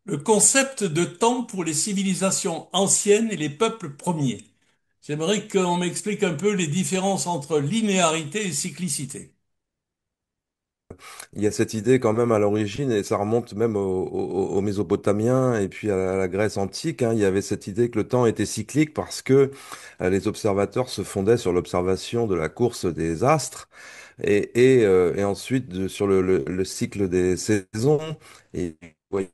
le concept de temps pour les civilisations anciennes et les peuples premiers. J'aimerais qu'on m'explique un peu les différences entre linéarité et cyclicité. Il y a cette idée quand même à l'origine, et ça remonte même aux Mésopotamiens et puis à la Grèce antique, hein. Il y avait cette idée que le temps était cyclique parce que les observateurs se fondaient sur l'observation de la course des astres et ensuite sur le cycle des saisons. Et voyait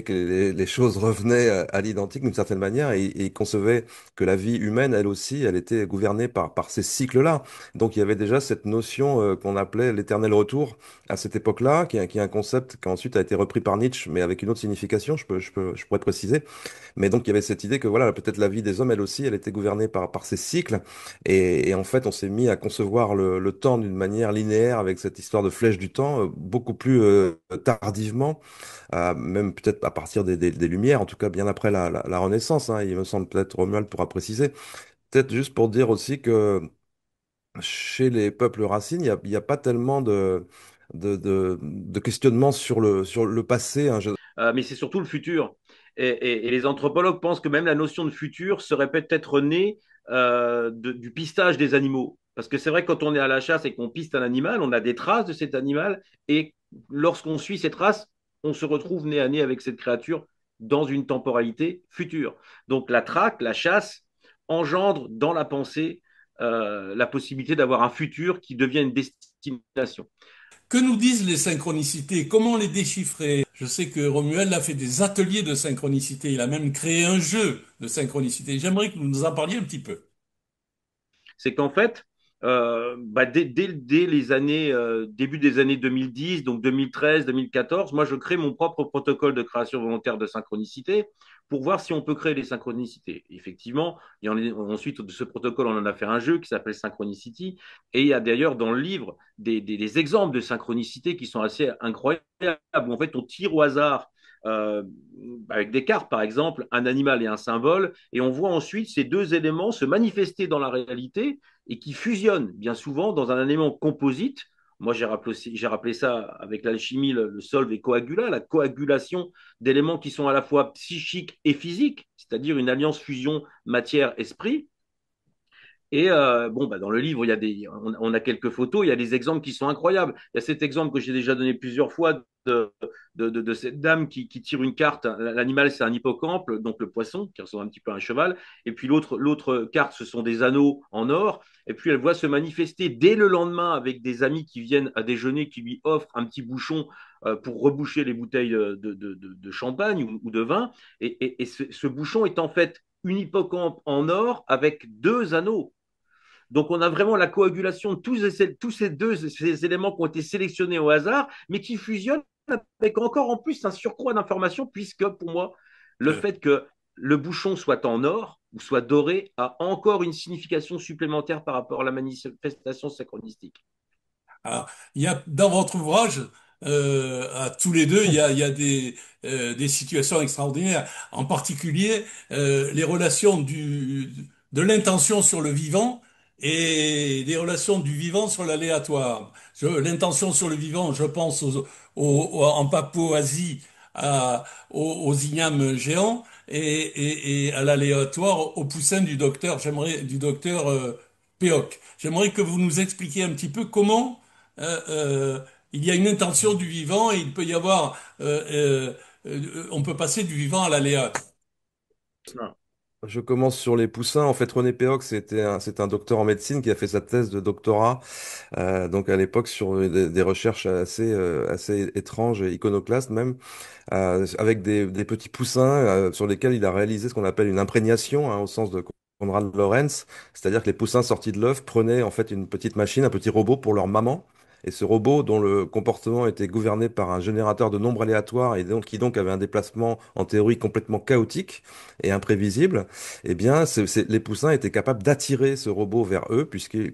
que les choses revenaient à l'identique d'une certaine manière et il concevait que la vie humaine, elle aussi, elle était gouvernée par ces cycles-là. Donc il y avait déjà cette notion qu'on appelait l'éternel retour à cette époque-là, qui est un concept qui ensuite a été repris par Nietzsche, mais avec une autre signification, je pourrais préciser. Mais donc il y avait cette idée que voilà, peut-être la vie des hommes, elle aussi, elle était gouvernée par ces cycles. Et en fait, on s'est mis à concevoir le temps d'une manière linéaire avec cette histoire de flèche du temps, beaucoup plus tardivement, même peut-être à partir des Lumières, en tout cas bien après la Renaissance, hein. Il me semble peut-être Romuald pourra préciser. Peut-être juste pour dire aussi que chez les peuples racines, il y a pas tellement de questionnement sur le passé, hein. Mais c'est surtout le futur. Et les anthropologues pensent que même la notion de futur serait peut-être née du pistage des animaux. Parce que c'est vrai que quand on est à la chasse et qu'on piste un animal, on a des traces de cet animal, et lorsqu'on suit ces traces, on se retrouve nez à nez avec cette créature dans une temporalité future. Donc la traque, la chasse, engendre dans la pensée la possibilité d'avoir un futur qui devient une destination. Que nous disent les synchronicités? Comment les déchiffrer? Je sais que Romuald a fait des ateliers de synchronicité. Il a même créé un jeu de synchronicité. J'aimerais que vous nous en parliez un petit peu. C'est qu'en fait, dès les années, début des années 2010, donc 2013, 2014, moi je crée mon propre protocole de création volontaire de synchronicité pour voir si on peut créer les synchronicités. Effectivement, ensuite de ce protocole, on en a fait un jeu qui s'appelle Synchronicity, et il y a d'ailleurs dans le livre des exemples de synchronicité qui sont assez incroyables. En fait, on tire au hasard euh, avec des cartes, par exemple, un animal et un symbole, et on voit ensuite ces deux éléments se manifester dans la réalité et qui fusionnent bien souvent dans un élément composite. Moi, j'ai rappelé ça avec l'alchimie, le solve et coagula, la coagulation d'éléments qui sont à la fois psychiques et physiques, c'est-à-dire une alliance fusion matière-esprit. Et dans le livre, on a quelques photos, il y a des exemples qui sont incroyables. Il y a cet exemple que j'ai déjà donné plusieurs fois de cette dame qui tire une carte. L'animal, c'est un hippocampe, donc le poisson, qui ressemble un petit peu à un cheval. Et puis l'autre carte, ce sont des anneaux en or. Et puis elle voit se manifester dès le lendemain avec des amis qui viennent à déjeuner, qui lui offrent un petit bouchon pour reboucher les bouteilles de champagne ou de vin. Et ce bouchon est en fait une hippocampe en or avec deux anneaux. Donc, on a vraiment la coagulation de ces éléments qui ont été sélectionnés au hasard, mais qui fusionnent avec encore en plus un surcroît d'informations, puisque pour moi, le fait que le bouchon soit en or ou soit doré a encore une signification supplémentaire par rapport à la manifestation synchronistique. Alors, il y a dans votre ouvrage, à tous les deux, il y a des situations extraordinaires. En particulier, les relations de l'intention sur le vivant et des relations du vivant sur l'aléatoire. L'intention sur le vivant, je pense en Papouasie aux ignames géants et à l'aléatoire au poussin du docteur Péoc. J'aimerais que vous nous expliquiez un petit peu comment euh, euh, il y a une intention du vivant et il peut y avoir, on peut passer du vivant à l'aléa. Je commence sur les poussins. En fait, René Péoc, c'est un docteur en médecine qui a fait sa thèse de doctorat, donc à l'époque sur des recherches assez étranges, et iconoclastes même, avec des petits poussins sur lesquels il a réalisé ce qu'on appelle une imprégnation, hein, au sens de Konrad Lorenz, c'est-à-dire que les poussins sortis de l'œuf prenaient en fait une petite machine, un petit robot pour leur maman. Et ce robot, dont le comportement était gouverné par un générateur de nombres aléatoires et donc, qui donc avait un déplacement en théorie complètement chaotique et imprévisible, eh bien, les poussins étaient capables d'attirer ce robot vers eux puisqu'ils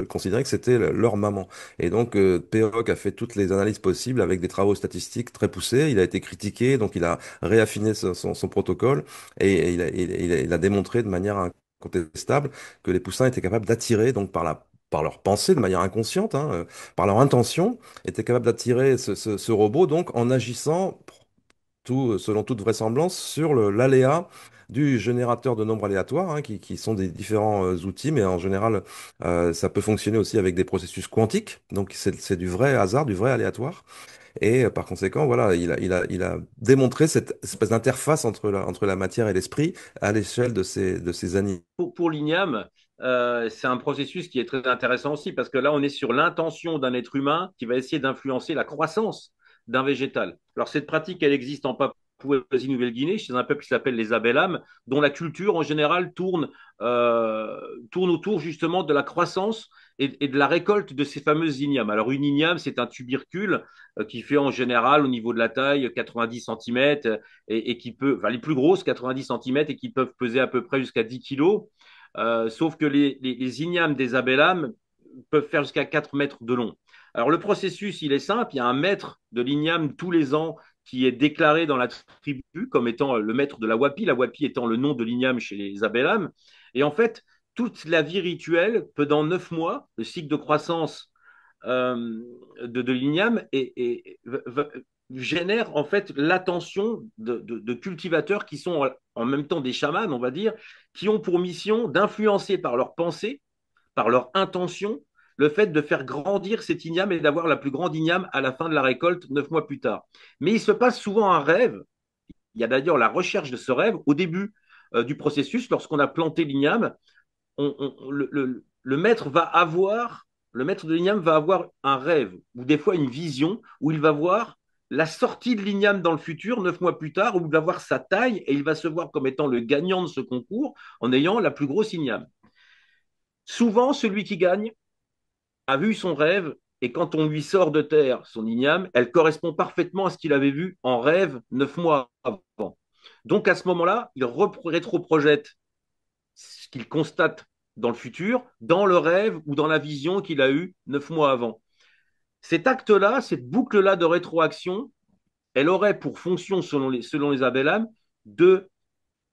considéraient que c'était leur maman. Et donc, Perroc a fait toutes les analyses possibles avec des travaux statistiques très poussés. Il a été critiqué, donc il a réaffiné son protocole et il a démontré de manière incontestable que les poussins étaient capables d'attirer, donc par leur pensée de manière inconsciente, hein, par leur intention, étaient capables d'attirer ce robot donc en agissant selon toute vraisemblance, sur l'aléa du générateur de nombres aléatoires, hein, qui sont des différents outils, mais en général, ça peut fonctionner aussi avec des processus quantiques. Donc c'est du vrai hasard, du vrai aléatoire. Et par conséquent, voilà, il a démontré cette espèce d'interface entre la matière et l'esprit à l'échelle de ces années. Pour l'igname, c'est un processus qui est très intéressant aussi parce que là, on est sur l'intention d'un être humain qui va essayer d'influencer la croissance d'un végétal. Alors, cette pratique, elle existe en Papouasie-Nouvelle-Guinée chez un peuple qui s'appelle les Abelam, dont la culture en général tourne autour justement de la croissance et de la récolte de ces fameuses ignames. Alors, une igname, c'est un tubercule qui fait en général au niveau de la taille 90 cm et qui peut, enfin les plus grosses 90 cm et qui peuvent peser à peu près jusqu'à 10 kilos. Sauf que les ignames des abellam peuvent faire jusqu'à 4 mètres de long. Alors le processus, il est simple, il y a un maître de l'igname tous les ans qui est déclaré dans la tribu comme étant le maître de la wapi étant le nom de l'igname chez les abellam. Et en fait, toute la vie rituelle peut dans 9 mois, le cycle de croissance de l'igname génère en fait l'attention de cultivateurs qui sont en même temps des chamans, on va dire, qui ont pour mission d'influencer par leur pensée, par leur intention, le fait de faire grandir cet igname et d'avoir la plus grande igname à la fin de la récolte 9 mois plus tard. Mais il se passe souvent un rêve. Il y a d'ailleurs la recherche de ce rêve au début du processus, lorsqu'on a planté l'igname, le maître va avoir, le maître de l'igname va avoir un rêve ou des fois une vision où il va voir la sortie de l'igname dans le futur, 9 mois plus tard, où il va voir sa taille et il va se voir comme étant le gagnant de ce concours en ayant la plus grosse igname. Souvent, celui qui gagne a vu son rêve et quand on lui sort de terre son igname, elle correspond parfaitement à ce qu'il avait vu en rêve 9 mois avant. Donc à ce moment-là, il rétro-projette ce qu'il constate dans le futur, dans le rêve ou dans la vision qu'il a eue 9 mois avant. Cet acte-là, cette boucle-là de rétroaction, elle aurait pour fonction, selon les Abelham, de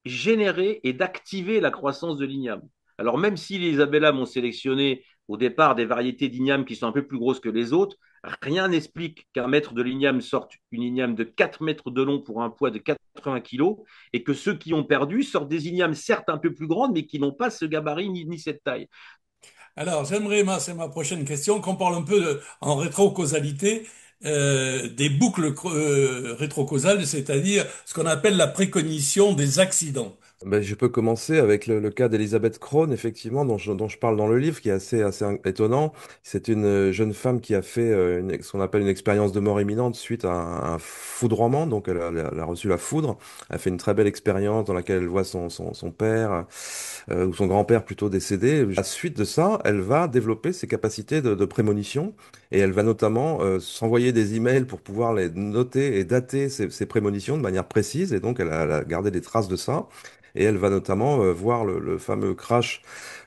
générer et d'activer la croissance de l'igname. Alors même si les Abelham ont sélectionné au départ des variétés d'igname qui sont un peu plus grosses que les autres, rien n'explique qu'un maître de l'igname sorte une igname de 4 mètres de long pour un poids de 80 kilos et que ceux qui ont perdu sortent des ignames certes un peu plus grandes mais qui n'ont pas ce gabarit ni cette taille. Alors, c'est ma prochaine question, qu'on parle un peu en rétrocausalité des boucles rétrocausales, c'est-à-dire ce qu'on appelle la précognition des accidents. Ben, je peux commencer avec le cas d'Elisabeth Krohn, effectivement, dont je parle dans le livre, qui est assez étonnant. C'est une jeune femme qui a fait ce qu'on appelle une expérience de mort imminente suite à un foudroiement. Donc, elle a reçu la foudre. Elle a fait une très belle expérience dans laquelle elle voit son père, ou son grand-père plutôt décédé. À la suite de ça, elle va développer ses capacités de prémonition et elle va notamment s'envoyer des emails pour pouvoir les noter et dater ses prémonitions de manière précise. Et donc, elle a gardé des traces de ça. Et elle va notamment voir le fameux crash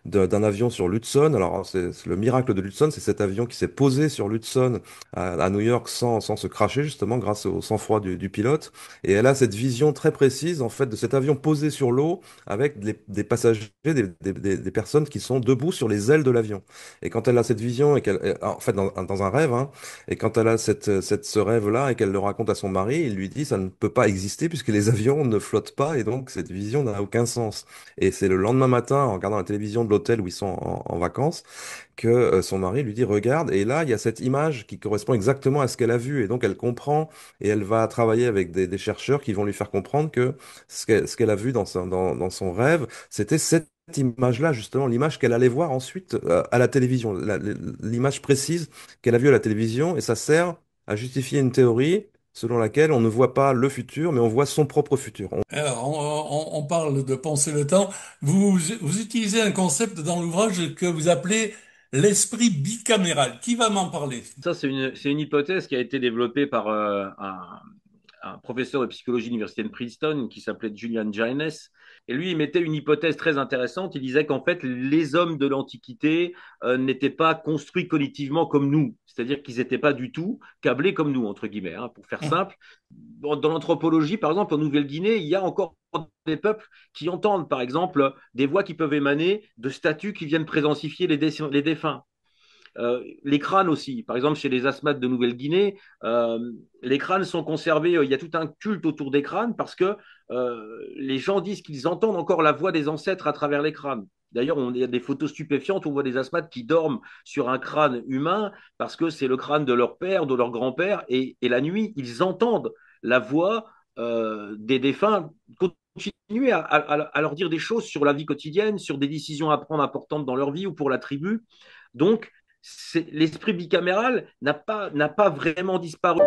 d'un avion sur l'Hudson. Alors, c'est le miracle de l'Hudson, c'est cet avion qui s'est posé sur l'Hudson à New York sans se crasher, justement, grâce au sang-froid du pilote. Et elle a cette vision très précise, en fait, de cet avion posé sur l'eau avec des passagers, des personnes qui sont debout sur les ailes de l'avion. Et quand elle a cette vision, en fait, dans un rêve, hein, et quand elle a ce rêve-là et qu'elle le raconte à son mari, il lui dit, ça ne peut pas exister puisque les avions ne flottent pas et donc cette vision n'a aucun sens. Et c'est le lendemain matin, en regardant la télévision de l'hôtel où ils sont en vacances, que son mari lui dit, regarde, et là, il y a cette image qui correspond exactement à ce qu'elle a vu. Et donc, elle comprend et elle va travailler avec des chercheurs qui vont lui faire comprendre que ce qu'elle a vu dans son rêve, c'était cette image-là, justement, l'image qu'elle allait voir ensuite à la télévision, l'image précise qu'elle a vue à la télévision, et ça sert à justifier une théorie selon laquelle on ne voit pas le futur, mais on voit son propre futur. Alors, on parle de penser le temps. Vous utilisez un concept dans l'ouvrage que vous appelez l'esprit bicaméral. Qui va m'en parler? Ça, c'est une hypothèse qui a été développée par un professeur de psychologie de l'université de Princeton qui s'appelait Julian Jaynes. Et lui, il mettait une hypothèse très intéressante. Il disait qu'en fait, les hommes de l'Antiquité n'étaient pas construits cognitivement comme nous. C'est-à-dire qu'ils n'étaient pas du tout câblés comme nous, entre guillemets, hein, pour faire simple. Dans l'anthropologie, par exemple, en Nouvelle-Guinée, il y a encore des peuples qui entendent, par exemple, des voix qui peuvent émaner de statues qui viennent présensifier les défunts. Les crânes aussi. Par exemple, chez les asthmates de Nouvelle-Guinée, les crânes sont conservés. Il y a tout un culte autour des crânes parce que les gens disent qu'ils entendent encore la voix des ancêtres à travers les crânes. D'ailleurs, il y a des photos stupéfiantes où on voit des asthmates qui dorment sur un crâne humain parce que c'est le crâne de leur père, de leur grand-père, et la nuit, ils entendent la voix des défunts continuer à leur dire des choses sur la vie quotidienne, sur des décisions à prendre importantes dans leur vie ou pour la tribu. Donc, l'esprit bicaméral n'a pas vraiment disparu.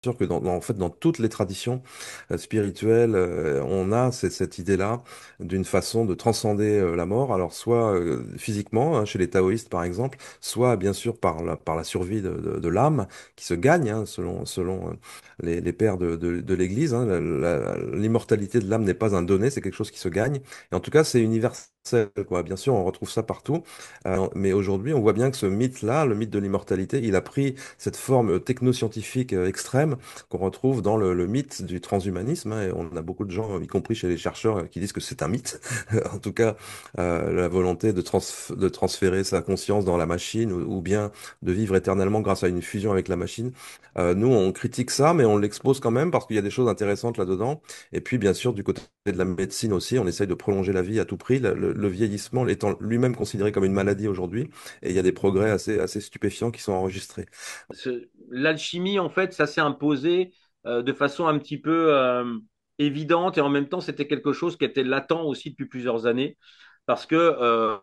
Sûr que en fait, dans toutes les traditions spirituelles, on a cette idée-là d'une façon de transcender la mort. Alors, soit physiquement, hein, chez les taoïstes par exemple, soit bien sûr par la survie de l'âme qui se gagne, hein, selon les pères de l'Église. Hein. L'immortalité de l'âme n'est pas un donné, c'est quelque chose qui se gagne. Et en tout cas, c'est universel, quoi. Bien sûr, on retrouve ça partout. Mais aujourd'hui, on voit bien que ce mythe-là, le mythe de l'immortalité, il a pris cette forme technoscientifique extrême qu'on retrouve dans le mythe du transhumanisme. Hein, et on a beaucoup de gens, y compris chez les chercheurs, qui disent que c'est un mythe. En tout cas, la volonté de transférer sa conscience dans la machine ou bien de vivre éternellement grâce à une fusion avec la machine. Nous, on critique ça, mais on l'expose quand même parce qu'il y a des choses intéressantes là-dedans. Et puis, bien sûr, du côté de la médecine aussi, on essaye de prolonger la vie à tout prix. Le vieillissement étant lui-même considéré comme une maladie aujourd'hui, et il y a des progrès assez stupéfiants qui sont enregistrés. L'alchimie, en fait, ça s'est imposé de façon un petit peu évidente et en même temps, c'était quelque chose qui était latent aussi depuis plusieurs années parce que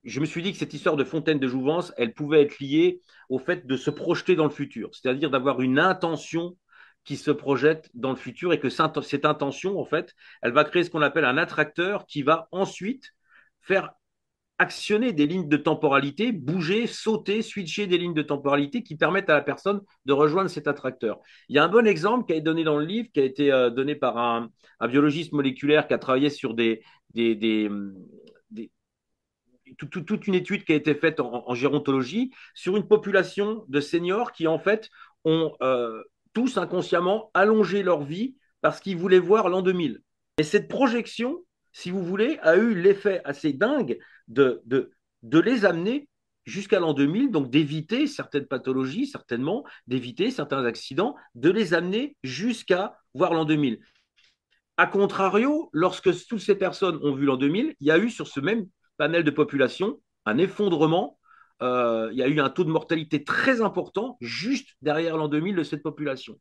je me suis dit que cette histoire de fontaine de jouvence, elle pouvait être liée au fait de se projeter dans le futur, c'est-à-dire d'avoir une intention qui se projette dans le futur et que cette intention, en fait, elle va créer ce qu'on appelle un attracteur qui va ensuite faire actionner des lignes de temporalité, bouger, sauter, switcher des lignes de temporalité qui permettent à la personne de rejoindre cet attracteur. Il y a un bon exemple qui est donné dans le livre, qui a été donné par un biologiste moléculaire qui a travaillé sur des toute une étude qui a été faite en gérontologie sur une population de seniors qui, en fait, ont tous inconsciemment allongé leur vie parce qu'ils voulaient voir l'an 2000. Et cette projection, si vous voulez, a eu l'effet assez dingue de les amener jusqu'à l'an 2000, donc d'éviter certaines pathologies, certainement, d'éviter certains accidents, de les amener jusqu'à voir l'an 2000. A contrario, lorsque toutes ces personnes ont vu l'an 2000, il y a eu sur ce même panel de population un effondrement. Il y a eu un taux de mortalité très important juste derrière l'an 2000 de cette population.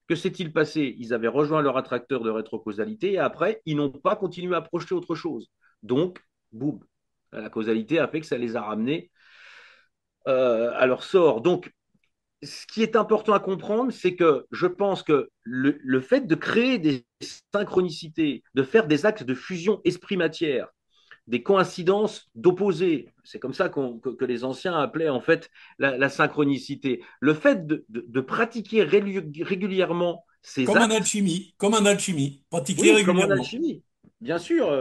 Que s'est-il passé? Ils avaient rejoint leur attracteur de rétrocausalité et après, ils n'ont pas continué à projeter autre chose. Donc, boum, la causalité a fait que ça les a ramenés à leur sort. Donc, ce qui est important à comprendre, c'est que je pense que le fait de créer des synchronicités, de faire des actes de fusion esprit-matière, des coïncidences d'opposés, c'est comme ça que les anciens appelaient en fait la synchronicité. Le fait de pratiquer régulièrement ces actes, Comme en alchimie, pratiquée oui, comme en régulièrement. alchimie, bien sûr,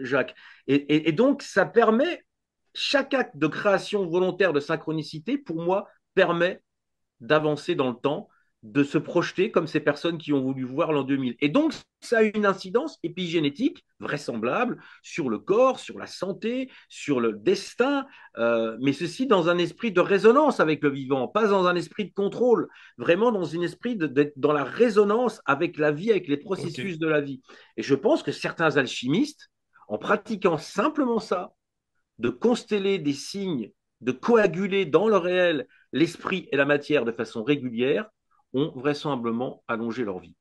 Jacques. Et donc, ça permet, chaque acte de création volontaire de synchronicité, pour moi, permet d'avancer dans le temps, de se projeter comme ces personnes qui ont voulu voir l'an 2000. Et donc, ça a une incidence épigénétique vraisemblable sur le corps, sur la santé, sur le destin, mais ceci dans un esprit de résonance avec le vivant, pas dans un esprit de contrôle, vraiment dans un esprit d'être dans la résonance avec la vie, avec les Ok. processus de la vie. Et je pense que certains alchimistes, en pratiquant simplement ça, de consteller des signes, de coaguler dans le réel l'esprit et la matière de façon régulière, ont vraisemblablement allongé leur vie.